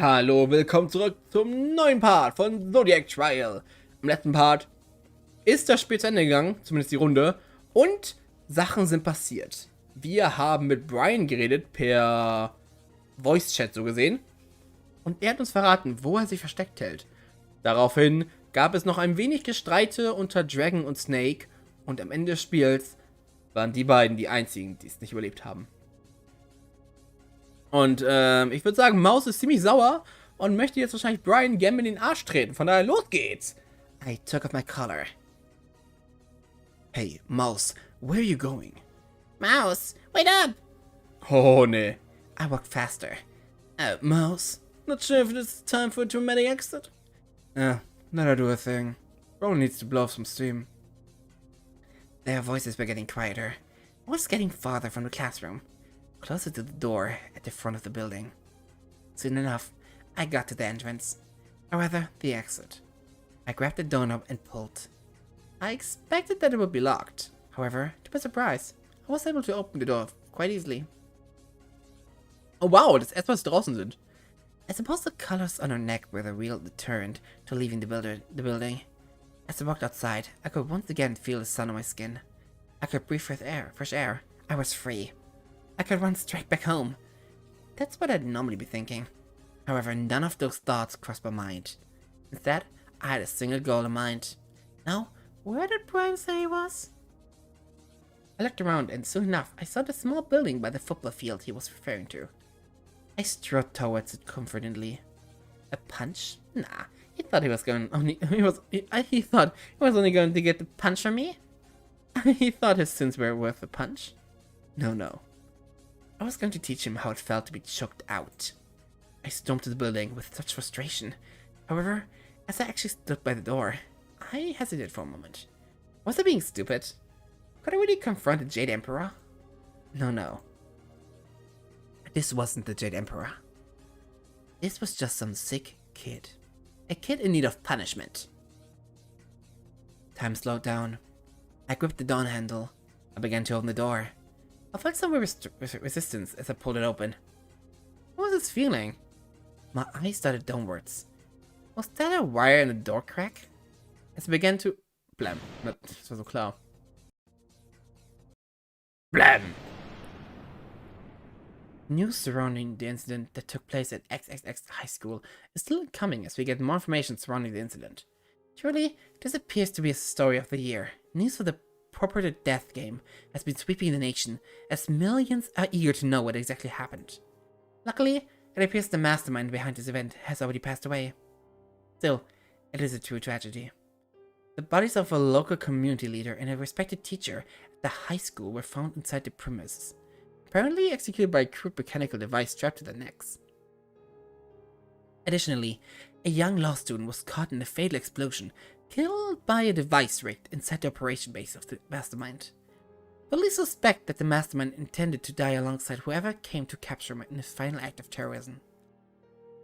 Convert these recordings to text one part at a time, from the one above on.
Hallo, willkommen zurück zum neuen Part von Zodiac Trial. Im letzten Part ist das Spiel zu Ende gegangen, zumindest die Runde, und Sachen sind passiert. Wir haben mit Brian geredet, per Voice-Chat so gesehen, und er hat uns verraten, wo er sich versteckt hält. Daraufhin gab es noch ein wenig Gestreite unter Dragon und Snake, und am Ende des Spiels waren die beiden die einzigen, die es nicht überlebt haben. Und ich würde sagen, Maus ist ziemlich sauer und möchte jetzt wahrscheinlich Brian gerne in den Arsch treten. Von daher, los geht's. I took off my collar. Hey, Maus, where are you going? Mouse, wait up! Oh, nee. I walk faster. Mouse, not sure if it's time for a dramatic exit? Let her do a thing. Probably needs to blow off some steam. Their voices were getting quieter. I was getting farther from the classroom, closer to the door at the front of the building. Soon enough, I got to the entrance, or rather, the exit. I grabbed the doorknob and pulled. I expected that it would be locked. However, to my surprise, I was able to open the door quite easily. Oh wow, das ist erst, was draußen sind. I suppose the colors on her neck were the real deterrent to leaving the building. As I walked outside, I could once again feel the sun on my skin. I could breathe fresh air. I was free. I could run straight back home. That's what I'd normally be thinking. However, none of those thoughts crossed my mind. Instead, I had a single goal in mind. Now, where did Brian say he was? I looked around and soon enough, I saw the small building by the football field he was referring to. I strode towards it confidently. A punch? Nah, he thought he was only going to get the punch from me? He thought his sins were worth a punch? No. I was going to teach him how it felt to be choked out. I stormed to the building with such frustration. However, as I actually stood by the door, I hesitated for a moment. Was I being stupid? Could I really confront the Jade Emperor? No. This wasn't the Jade Emperor. This was just some sick kid. A kid in need of punishment. Time slowed down. I gripped the door handle. I began to open the door. I felt some resistance as I pulled it open. What was this feeling? My eyes started downwards. Was that a wire in the door crack? As I began to... Blam. Das war so klar. Blam! News surrounding the incident that took place at XXX High School is still incoming as we get more information surrounding the incident. Truly, this appears to be a story of the year. News for the purported death game has been sweeping the nation, as millions are eager to know what exactly happened. Luckily, it appears the mastermind behind this event has already passed away. Still, it is a true tragedy. The bodies of a local community leader and a respected teacher at the high school were found inside the premises, apparently executed by a crude mechanical device strapped to their necks. Additionally, a young law student was caught in a fatal explosion, killed by a device rigged inside the operation base of the mastermind. Police suspect that the mastermind intended to die alongside whoever came to capture him in his final act of terrorism.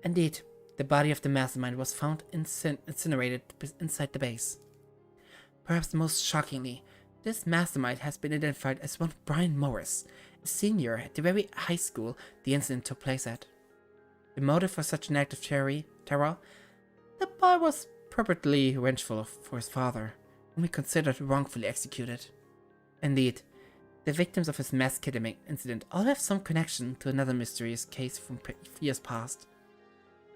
Indeed, the body of the mastermind was found incinerated inside the base. Perhaps most shockingly, this mastermind has been identified as one Brian Morris, a senior at the very high school the incident took place at. The motive for such an act of terror, the boy was purportedly vengeful for his father, whom he considered wrongfully executed. Indeed, the victims of his mass kidnapping incident all have some connection to another mysterious case from years past.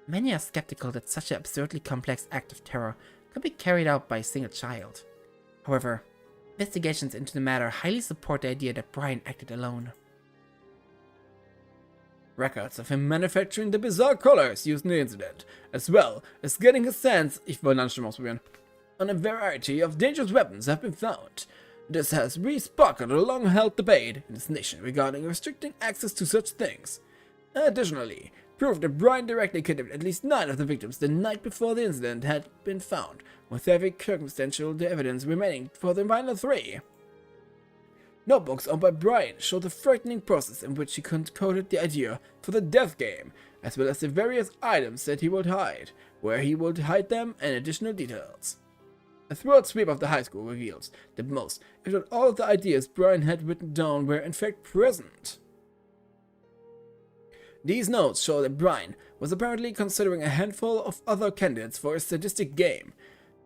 Many are skeptical that such an absurdly complex act of terror could be carried out by a single child. However, investigations into the matter highly support the idea that Brian acted alone. Records of him manufacturing the bizarre colors used in the incident, as well as getting a sense, ich wollte einen Anstimmung ausprobieren, on a variety of dangerous weapons have been found. This has re-sparked a long-held debate in this nation regarding restricting access to such things. Additionally, proof that Brian directly kidnapped at least 9 of the victims the night before the incident had been found, with every circumstantial evidence remaining for the final 3. Notebooks owned by Brian show the frightening process in which he concocted the idea for the death game, as well as the various items that he would hide, where he would hide them, and additional details. A thorough sweep of the high school reveals that most, if not all of the ideas Brian had written down were in fact present. These notes show that Brian was apparently considering a handful of other candidates for a sadistic game.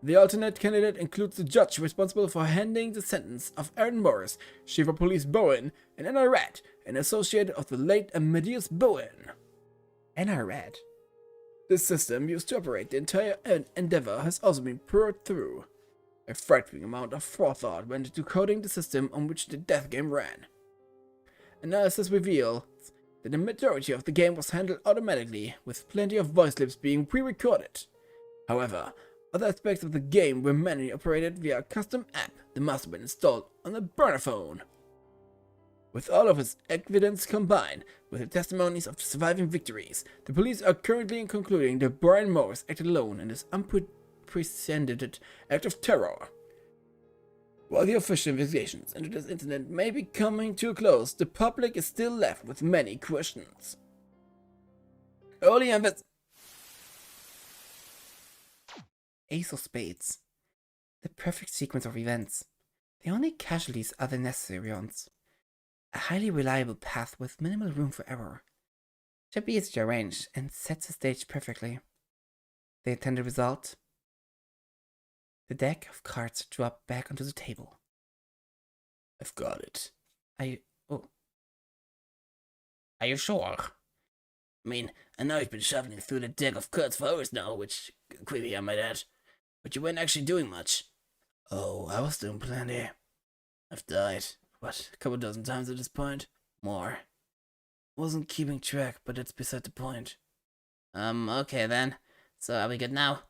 The alternate candidate includes the judge responsible for handing the sentence of Aaron Morris, Chief of Police Bowen, and Anna Red, an associate of the late Amadeus Bowen. Anna Red. This system used to operate the entire endeavor has also been poured through. A frightening amount of forethought went into coding the system on which the death game ran. Analysis reveals that the majority of the game was handled automatically, with plenty of voice clips being pre-recorded. However, other aspects of the game were manually operated via a custom app the mastermind installed on the burner phone. With all of its evidence combined with the testimonies of surviving victims, the police are currently concluding that Brian Morris acted alone in this unprecedented act of terror. While the official investigations into this incident may be coming to a close, the public is still left with many questions. Ace of Spades. The perfect sequence of events. The only casualties are the necessary ones. A highly reliable path with minimal room for error. Should be easy to arrange and sets the stage perfectly. The intended result? The deck of cards drop back onto the table. I've got it. Oh. Are you sure? I mean, I know you've been shuffling through the deck of cards for hours now, which creepy I might add. But you weren't actually doing much. Oh, I was doing plenty. I've died, what, a couple dozen times at this point? More. Wasn't keeping track, but that's beside the point. Okay then. So are we good now?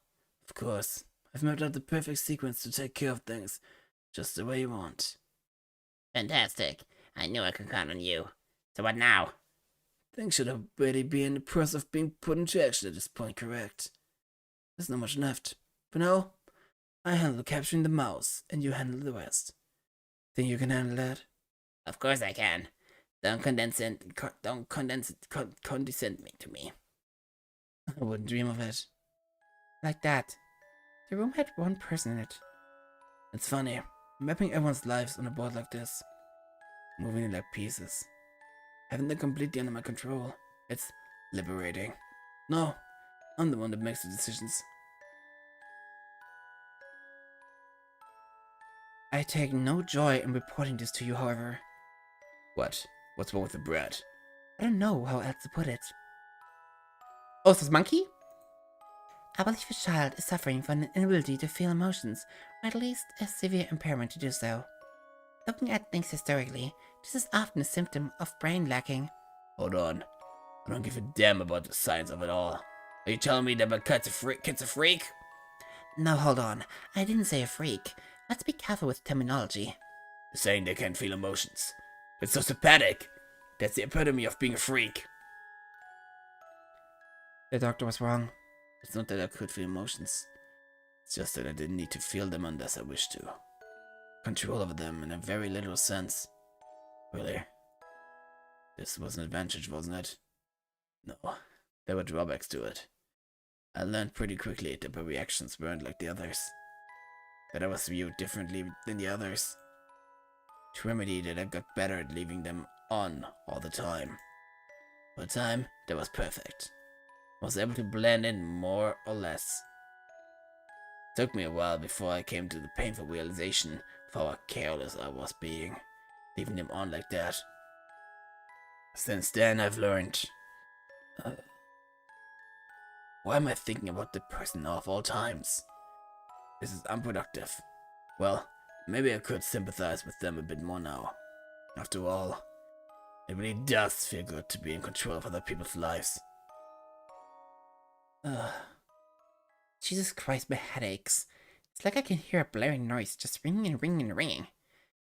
Of course. I've mapped out the perfect sequence to take care of things, just the way you want. Fantastic. I knew I could count on you. So what now? Things should already be in the process of being put into action at this point, correct? There's not much left. For now, I handle capturing the mouse, and you handle the rest. Think you can handle that? Of course I can. Don't condescend me to me. I wouldn't dream of it. Like that. The room had one person in it. It's funny, mapping everyone's lives on a board like this. Moving it like pieces. Having them completely under my control. It's liberating. No, I'm the one that makes the decisions. I take no joy in reporting this to you, however. What? What's wrong with the bread? I don't know how else to put it. Oh, this monkey? I believe a child is suffering from an inability to feel emotions, or at least a severe impairment to do so. Looking at things historically, this is often a symptom of brain lacking. Hold on. I don't give a damn about the science of it all. Are you telling me that my kid's a freak? No, hold on. I didn't say a freak. Let's be careful with terminology. You're saying they can't feel emotions. It's sociopathic. That's the epitome of being a freak. The doctor was wrong. It's not that I could feel emotions. It's just that I didn't need to feel them unless I wished to. Control over them in a very literal sense. Really? This was an advantage, wasn't it? No, there were drawbacks to it. I learned pretty quickly that my reactions weren't like the others. That I was viewed differently than the others. To remedy that, I got better at leaving them on all the time. For a time, that was perfect. I was able to blend in more or less. It took me a while before I came to the painful realization of how careless I was being, leaving them on like that. Since then, I've learned... why am I thinking about the person of all times? This is unproductive. Well, maybe I could sympathize with them a bit more now. After all, it really does feel good to be in control of other people's lives. Jesus Christ, my head aches. It's like I can hear a blaring noise just ringing and ringing and ringing.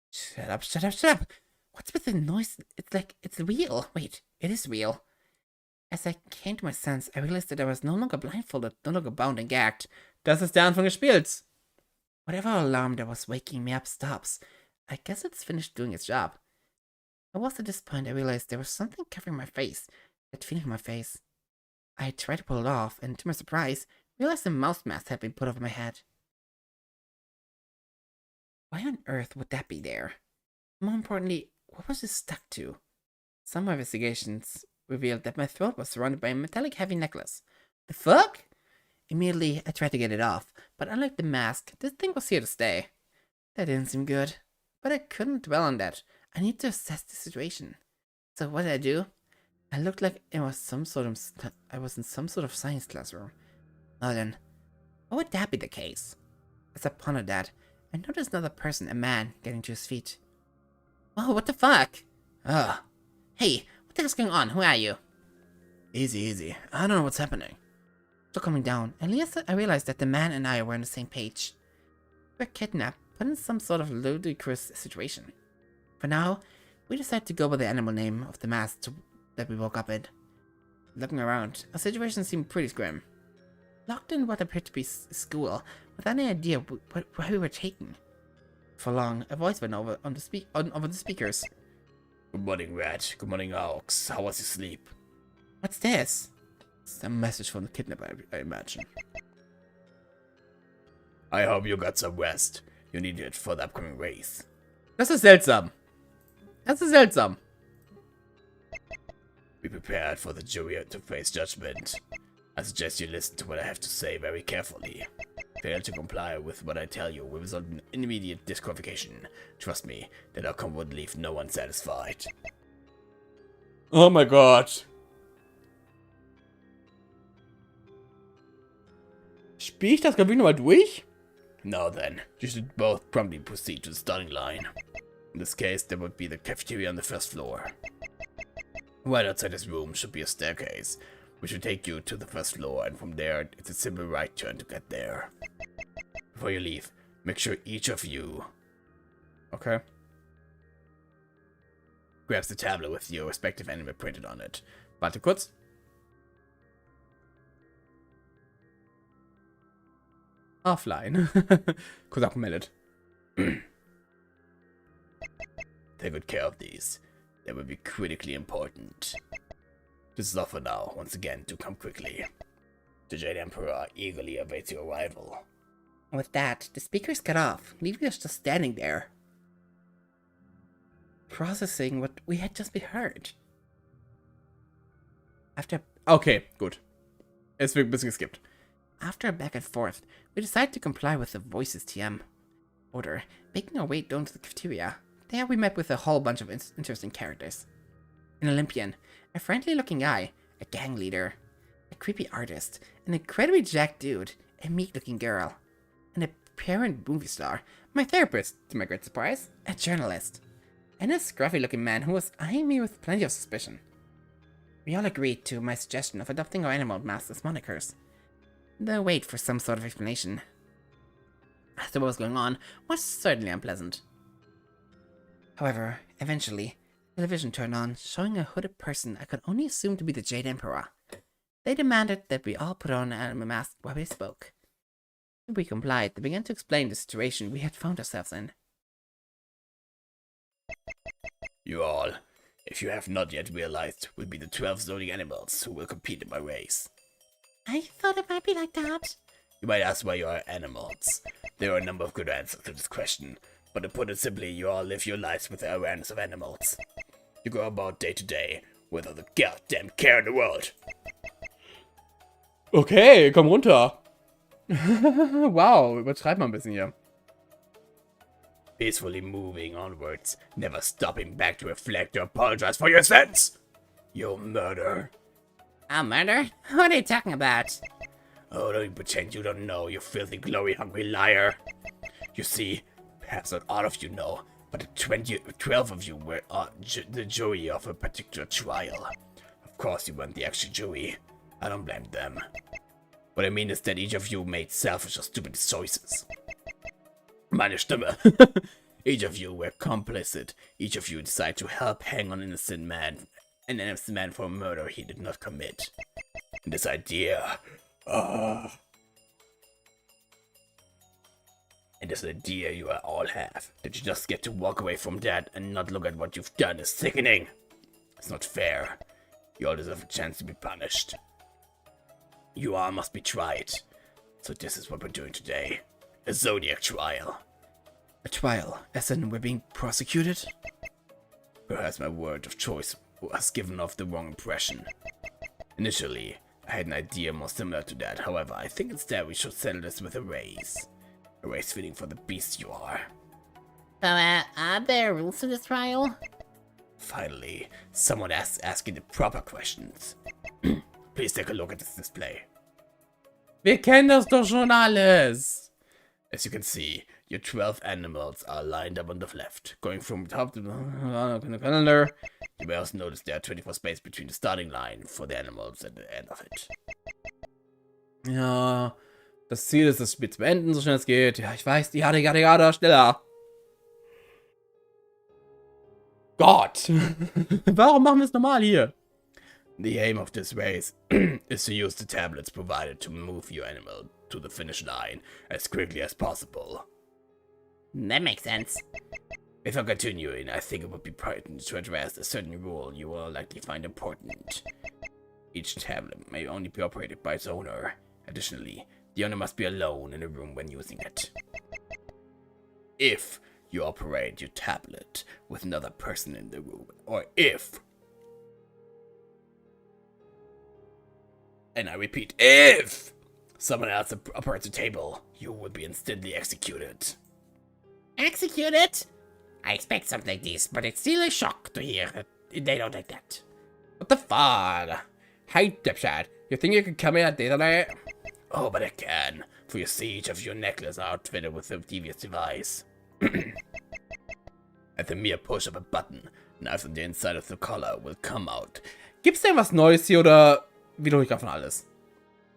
Shut up, shut up, shut up! What's with the noise? It's like it's real. Wait, it is real. As I came to my sense, I realized that I was no longer blindfolded, no longer bound and gagged. Das ist der Anfang des Spiels. Whatever alarm that was waking me up stops. I guess it's finished doing its job. It was at this point I realized there was something covering my face, that feeling in my face. I tried to pull it off, and to my surprise, realized a mouse mask had been put over my head. Why on earth would that be there? More importantly, what was it stuck to? Some investigations revealed that my throat was surrounded by a metallic heavy necklace. The fuck? Immediately, I tried to get it off, but unlike the mask, this thing was here to stay. That didn't seem good. But I couldn't dwell on that. I need to assess the situation. So what did I do? I looked like I was in some sort of science classroom. Now then, why would that be the case? As I pondered that, I noticed another person, a man, getting to his feet. Oh, what the fuck? Ugh. Hey, what the heck's going on? Who are you? Easy, easy. I don't know what's happening. After coming down, I realized that the man and I were on the same page. We were kidnapped, but in some sort of ludicrous situation. For now, we decided to go by the animal name of the mask that we woke up in. Looking around, our situation seemed pretty grim. Locked in what appeared to be school, without any idea where we were taken. For long, a voice went over over the speakers. Good morning, Rat. Good morning, Aux. How was your sleep? What's this? It's a message from the kidnapper, I imagine. I hope you got some rest. You need it for the upcoming race. Das ist seltsam. Das ist seltsam. Be prepared for the jury to face judgment. I suggest you listen to what I have to say very carefully. Fail to comply with what I tell you will result in immediate disqualification. Trust me, that outcome would leave no one satisfied. Oh my God. Spiel ich das gerade nochmal durch? Now then, you should both promptly proceed to the starting line. In this case, there would be the cafeteria on the first floor. Right outside this room should be a staircase, which will take you to the first floor, and from there, it's a simple right turn to get there. Before you leave, make sure each of you... Okay. Grabs the tablet with your respective anime printed on it. Warte kurz. Offline. Kurz abgemeldet. Take good care of these. They will be critically important. This is all for now. Once again, do come quickly. The Jade Emperor eagerly awaits your arrival. With that, the speakers cut off, leaving us just standing there, processing what we had just heard. Okay, gut. Es wird ein bisschen geskippt. After a back and forth, we decided to comply with the voice's TM order, making our way down to the cafeteria. There we met with a whole bunch of interesting characters. An Olympian, a friendly-looking guy, a gang leader, a creepy artist, an incredibly jacked dude, a meek-looking girl, an apparent movie star, my therapist, to my great surprise, a journalist, and a scruffy-looking man who was eyeing me with plenty of suspicion. We all agreed to my suggestion of adopting our animal masks as monikers. The wait for some sort of explanation as to what was going on was certainly unpleasant. However, eventually, television turned on, showing a hooded person I could only assume to be the Jade Emperor. They demanded that we all put on an animal mask while they spoke. We complied. They began to explain the situation we had found ourselves in. You all, if you have not yet realized, will be the 12 Zodiac animals who will compete in my race. I thought it might be like that. You might ask why you are animals. There are a number of good answers to this question, but to put it simply, you all live your lives with the awareness of animals. You go about day to day without a goddamn care in the world. Okay, komm runter. Wow, übertreib mal ein bisschen hier. Peacefully moving onwards, never stopping back to reflect or apologize for your sins. You murder. A murder? What are you talking about? Oh, don't pretend you don't know, you filthy glory-hungry liar. You see, perhaps not all of you know, but the 12 of you were the jury of a particular trial. Of course you weren't the actual jury. I don't blame them. What I mean is that each of you made selfish or stupid choices. Meine Stimme. Each of you were complicit. Each of you decided to help hang on an innocent man for a murder he did not commit. And this idea... and this idea you all have, that you just get to walk away from that and not look at what you've done is sickening. It's not fair. You all deserve a chance to be punished. You all must be tried. So this is what we're doing today. A Zodiac trial. A trial? As in we're being prosecuted? Perhaps my word of choice who has given off the wrong impression. Initially, I had an idea more similar to that. However, I think instead we should settle this with a race. A race fitting for the beast you are. So, are there rules to this trial? Finally, someone asking the proper questions. Please take a look at this display. Wir kennen das doch schon alles. As you can see, your 12 animals are lined up on the left, going from top to the calendar. You may also notice there are 24 space between the starting line for the animals and the end of it. Ja, das Ziel ist, das Spiel zu beenden, so schnell es geht. Ja, ich weiß, ja, schneller. Gott! Warum machen wir es normal hier? The aim of this race is to use the tablets provided to move your animal to the finish line as quickly as possible. That makes sense. If I'm continuing, I think it would be prudent to address a certain rule you will likely find important. Each tablet may only be operated by its owner. Additionally, the owner must be alone in the room when using it. If you operate your tablet with another person in the room, or if, and I repeat, if someone else operates a table, you will be instantly executed. Executed? I expect something like this, but it's still a shock to hear that they don't like that. What the fuck? Hey, dipshit. You think you can come in at daylight? Oh, but I can, for you see each of your necklaces are outfitted with a devious device. At the mere push of a button, knives on the inside of the collar will come out. Gibt's denn was Neues hier oder wiederhole ich davon alles?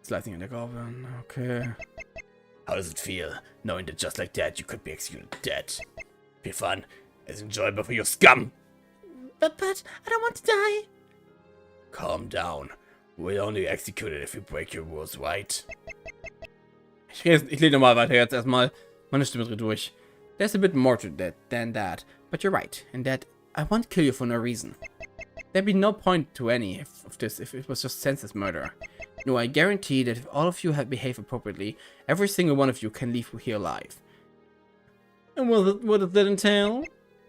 Slicing in der Gabel, okay. How does it feel, knowing that just like that you could be executed dead? Be fun, as enjoyable for your scum! But I don't want to die. Calm down. We'll only execute it if you break your rules, right? Ich lese nochmal weiter jetzt erstmal. Meine Stimme dreht durch. There's a bit more to that than that, but you're right, in that I won't kill you for no reason. There'd be no point to any of this if it was just senseless murder. No, I guarantee that if all of you behave appropriately, every single one of you can leave here alive. And what does that entail?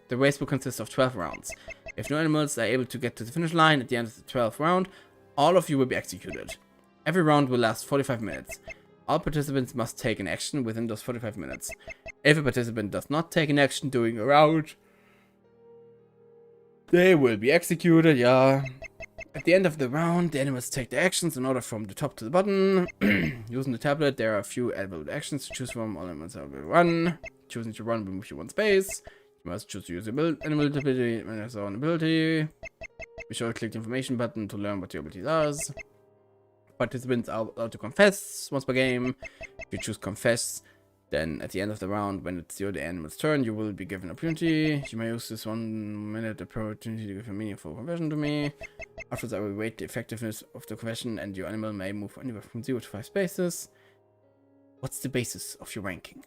The race will consist of 12 rounds. If no animals are able to get to the finish line at the end of the 12th round, all of you will be executed. Every round will last 45 minutes. All participants must take an action within those 45 minutes. If a participant does not take an action during a round, they will be executed, yeah. At the end of the round, the animals take the actions in order from the top to the bottom. Using the tablet, there are a few available actions to choose from. All animals will run. Choosing to run will move you one space. You must choose to use the animal ability when there's an ability. Be sure to click the information button to learn what your ability does. Participants are allowed to confess once per game. If you choose confess, then at the end of the round, when it's the animal's turn, you will be given an opportunity. You may use this 1 minute opportunity to give a meaningful confession to me. Afterwards, I will rate the effectiveness of the confession, and your animal may move anywhere from 0 to 5 spaces. What's the basis of your ranking?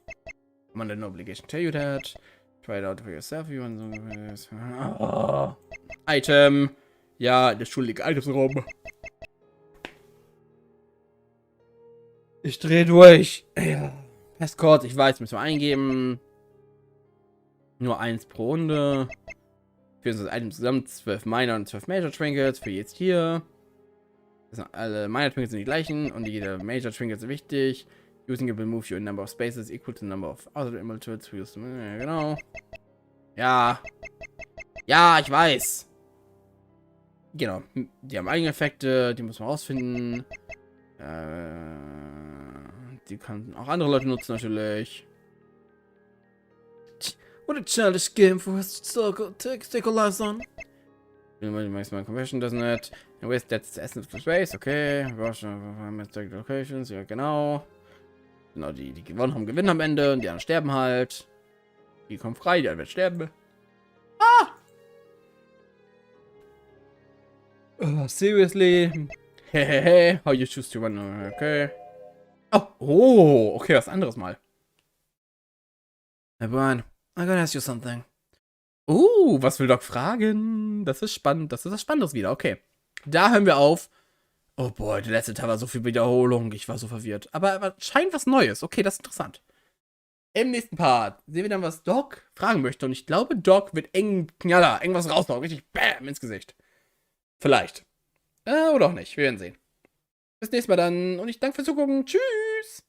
I'm under no obligation to tell you that. Try it out for yourself if you want. Oh. Item. Ja, in der Schule liegt Items rum. Ich dreh durch. Ja. Passcode, ich weiß, müssen wir eingeben. Nur 1 pro Runde. Für unsere Items zusammen 12 Minor und 12 Major Trinkets. Für jetzt hier. Alle Minor Trinkets sind die gleichen und jede Major Trinket ist wichtig. Using it will move you a number of spaces equal to the number of other emeralds. Ja, genau. Ja. Ja, ich weiß. Genau. Die haben eigene Effekte, die muss man rausfinden. Die kann auch andere Leute nutzen natürlich. What a childish game for us to take our lives on. Maximum conversion doesn't it? Anyways, that's the essence of the race. Okay. Locations. Ja, genau. Genau, die gewonnen haben, gewinnen am Ende und die anderen sterben halt. Die kommen frei, die anderen werden sterben. Ah! Seriously? Hehehe, how you choose to run, okay. Oh, okay, was anderes mal. Hey Brian, I'm gonna ask you something. Was will Doc fragen? Das ist spannend, das ist was Spannendes wieder, okay. Da hören wir auf. Oh boy, der letzte Teil war so viel Wiederholung, ich war so verwirrt. Aber scheint was Neues, okay, das ist interessant. Im nächsten Part sehen wir dann, was Doc fragen möchte. Und ich glaube, Doc wird irgendwas raushauen, richtig BÄM ins Gesicht. Vielleicht. Oder auch nicht. Wir werden sehen. Bis nächstes Mal dann und ich danke fürs Zugucken. Tschüss!